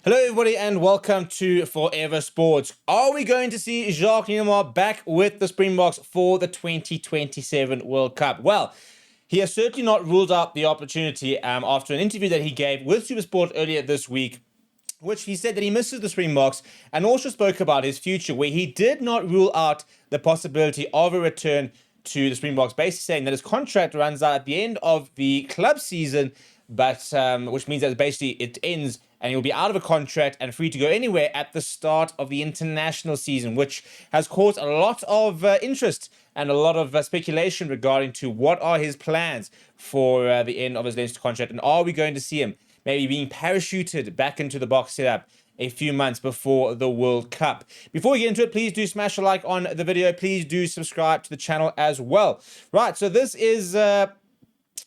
Hello, everybody, and welcome to Forever Sports. Are we going to see Jacques Nienaber back with the Springboks for the 2027 World Cup? Well, he has certainly not ruled out the opportunity after an interview that he gave with SuperSport earlier this week, which he said that he misses the Springboks and also spoke about his future, where he did not rule out the possibility of a return to the Springboks, basically saying that his contract runs out at the end of the club season, but which means that basically it ends and he'll be out of a contract and free to go anywhere at the start of the international season, which has caused a lot of interest and a lot of speculation regarding to what are his plans for the end of his Leinster contract, and are we going to see him maybe being parachuted back into the Boks setup a few months before the World Cup. Before we get into it, please do smash a like on the video. Please do subscribe to the channel as well. Right, so this is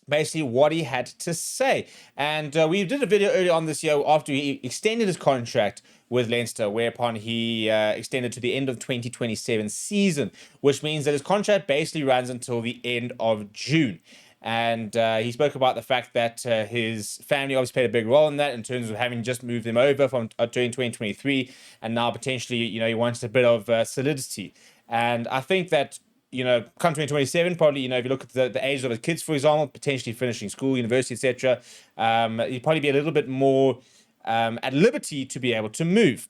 basically what he had to say. And we did a video earlier on this year after he extended his contract with Leinster, whereupon he extended to the end of 2027 season, which means that his contract basically runs until the end of June. And he spoke about the fact that his family obviously played a big role in that in terms of having just moved him over from during 2023, and now potentially, he wants a bit of solidity. And I think that, come 2027, probably, if you look at the age of his kids, for example, potentially finishing school, university, etc., he'd probably be a little bit more at liberty to be able to move.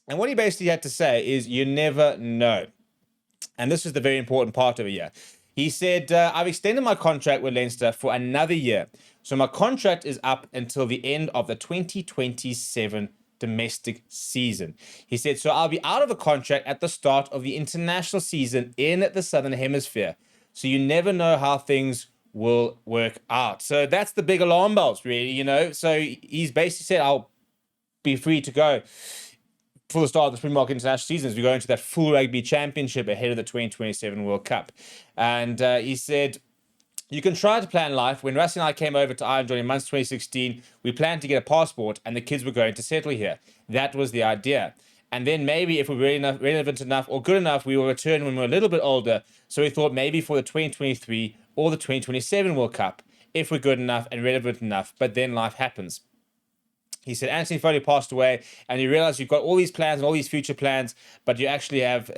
And what he basically had to say is, you never know. And this is the very important part of it here. He said, I've extended my contract with Leinster for another year. So my contract is up until the end of the 2027 domestic season. He said, so I'll be out of the contract at the start of the international season in the Southern Hemisphere. So you never know how things will work out. So that's the big alarm bells, really, So he's basically said, I'll be free to go for the start of the Springbok international season as we go into that full rugby championship ahead of the 2027 World Cup. And he said, you can try to plan life. When Rassie and I came over to Ireland during months 2016, we planned to get a passport and the kids were going to settle here. That was the idea. And then maybe if we were relevant enough or good enough, we will return when we're a little bit older. So we thought maybe for the 2023 or the 2027 World Cup, if we're good enough and relevant enough, but then life happens. He said Anthony Foley passed away, and you realize you've got all these plans and all these future plans, but you actually have,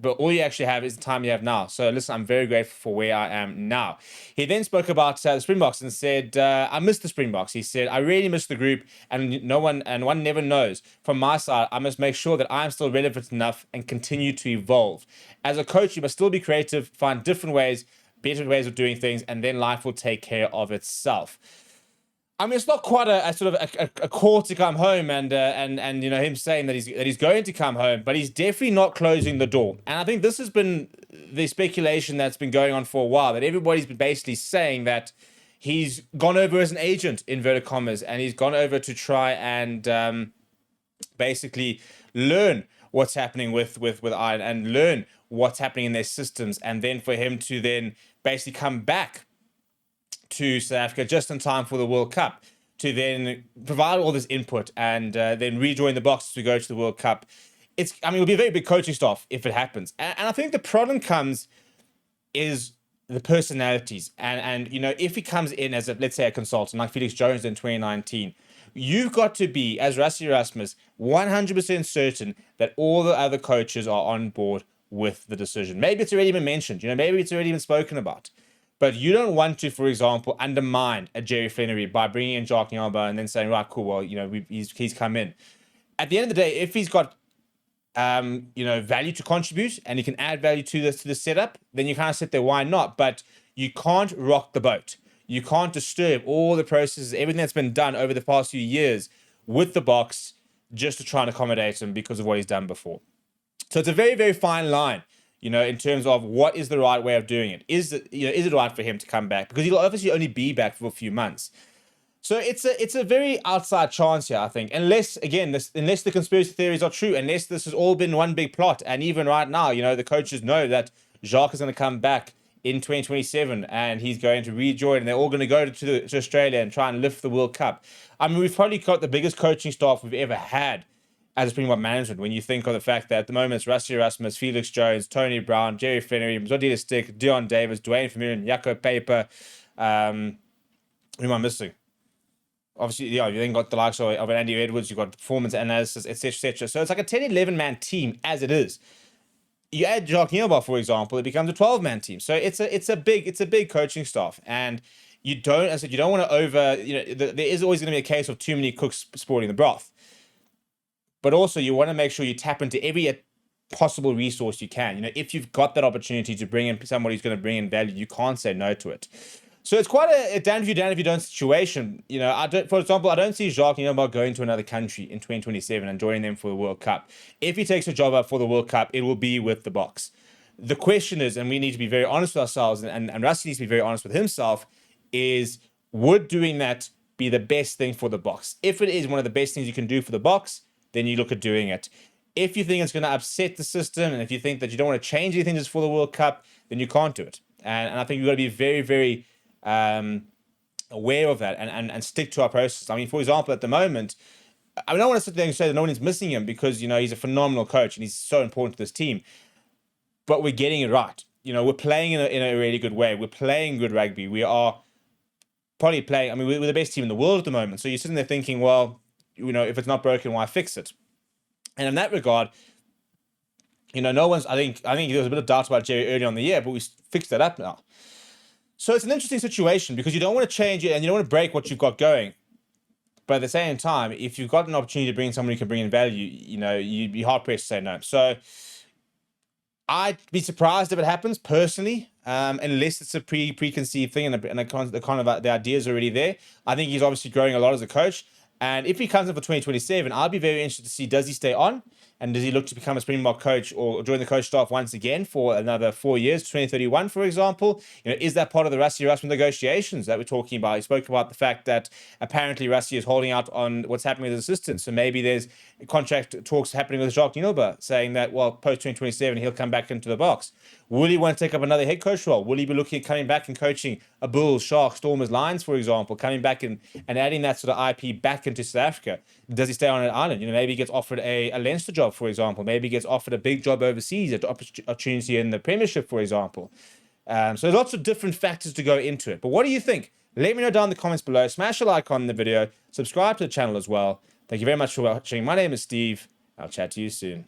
but all you actually have is the time you have now. So listen, I'm very grateful for where I am now. He then spoke about the Springboks and said, I miss the Springboks. He said, I really miss the group, and one never knows. From my side, I must make sure that I'm still relevant enough and continue to evolve. As a coach, you must still be creative, find different ways, better ways of doing things, and then life will take care of itself. I mean, it's not quite a sort of a call to come home, and him saying that he's going to come home, but he's definitely not closing the door. And I think this has been the speculation that's been going on for a while, that everybody's been basically saying that he's gone over as an agent, inverted commas, and he's gone over to try and basically learn what's happening with Ireland and learn what's happening in their systems, and then for him to then basically come back to South Africa just in time for the World Cup to then provide all this input and then rejoin the Boks to go to the World Cup. It'll be a very big coaching staff if it happens. And I think the problem is the personalities. And if he comes in as let's say a consultant like Felix Jones in 2019, you've got to be, as Rassie Erasmus, 100% certain that all the other coaches are on board with the decision. Maybe it's already been mentioned, maybe it's already been spoken about. But you don't want to, for example, undermine a Jerry Flannery by bringing in Jacques Nienaber and then saying, right, cool, well, he's come in. At the end of the day, if he's got, value to contribute and he can add value to the setup, then you kind of sit there, why not? But you can't rock the boat. You can't disturb all the processes, everything that's been done over the past few years with the Boks just to try and accommodate him because of what he's done before. So it's a very, very fine line, in terms of what is the right way of doing it. Is it right for him to come back? Because he'll obviously only be back for a few months. So it's a very outside chance here, I think. Unless the conspiracy theories are true, unless this has all been one big plot. And even right now, the coaches know that Jacques is going to come back in 2027 and he's going to rejoin, and they're all going to go to Australia and try and lift the World Cup. I mean, we've probably got the biggest coaching staff we've ever had as a Springbok management, when you think of the fact that at the moment it's Rassie Erasmus, Felix Jones, Tony Brown, Jerry Flannery, Zodila Stick, Dion Davis, Dwayne Vermeulen, Jaco Paper. Who am I missing? Obviously, yeah, you then got the likes of an Andy Edwards, you've got performance analysis, etc., etc. So it's like a 10, 11-man team as it is. You add Jacques Nienaber, for example, it becomes a 12-man team. So it's a big coaching staff, and you don't, as I said, you don't want to there is always going to be a case of too many cooks spoiling the broth. But also, you want to make sure you tap into every possible resource you can. If you've got that opportunity to bring in somebody who's going to bring in value, you can't say no to it. So it's quite a down if you don't situation. For example, I don't see Jacques Nienaber going to another country in 2027 and joining them for the World Cup. If he takes a job up for the World Cup, it will be with the Boks. The question is, and we need to be very honest with ourselves, and Rassie needs to be very honest with himself, is would doing that be the best thing for the Boks? If it is one of the best things you can do for the Boks, then you look at doing it. If you think it's going to upset the system, and if you think that you don't want to change anything just for the World Cup, then you can't do it. And I think you've got to be very, very aware of that and stick to our process. I mean, for example, at the moment, I don't want to sit there and say that no one is missing him because, he's a phenomenal coach and he's so important to this team. But we're getting it right. We're playing in a really good way. We're playing good rugby. We are probably playing, I mean, we're the best team in the world at the moment. So you're sitting there thinking, well, if it's not broken, why fix it? And in that regard, no one's, I think there was a bit of doubt about Jerry early on in the year, but we fixed that up now. So it's an interesting situation because you don't want to change it and you don't want to break what you've got going. But at the same time, if you've got an opportunity to bring in somebody who can bring in value, you'd be hard pressed to say no. So I'd be surprised if it happens personally, unless it's a preconceived thing and the ideas are already there. I think he's obviously growing a lot as a coach. And if he comes in for 2027, I'll be very interested to see, does he stay on? And does he look to become a Springbok coach or join the coach staff once again for another 4 years, 2031, for example? Is that part of the Rassie Erasmus negotiations that we're talking about? He spoke about the fact that apparently Rassie is holding out on what's happening with his assistants. So maybe there's contract talks happening with Jacques Nienaber saying that, well, post-2027, he'll come back into the Boks. Will he want to take up another head coach role? Will he be looking at coming back and coaching a Bulls, Sharks, Stormers, Lions, for example, coming back and adding that sort of IP back into South Africa? Does he stay on an island? Maybe he gets offered a Leinster job, for example. Maybe he gets offered a big job overseas, an opportunity in the Premiership, for example. So there's lots of different factors to go into it. But what do you think? Let me know down in the comments below. Smash a like on the video. Subscribe to the channel as well. Thank you very much for watching. My name is Steve. I'll chat to you soon.